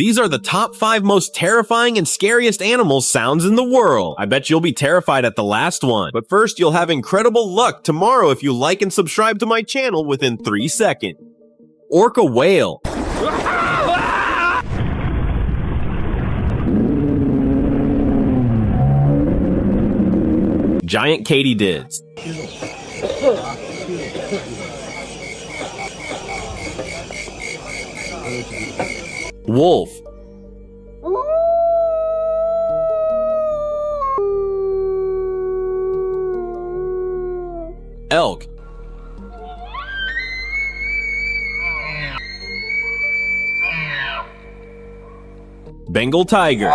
These are the top 5 most terrifying and scariest animal sounds in the world. I bet you'll be terrified at the last one. But first, you'll have incredible luck tomorrow if you like and subscribe to my channel within 3 seconds. Orca whale. Giant katydids. Wolf. Elk. Bengal tiger.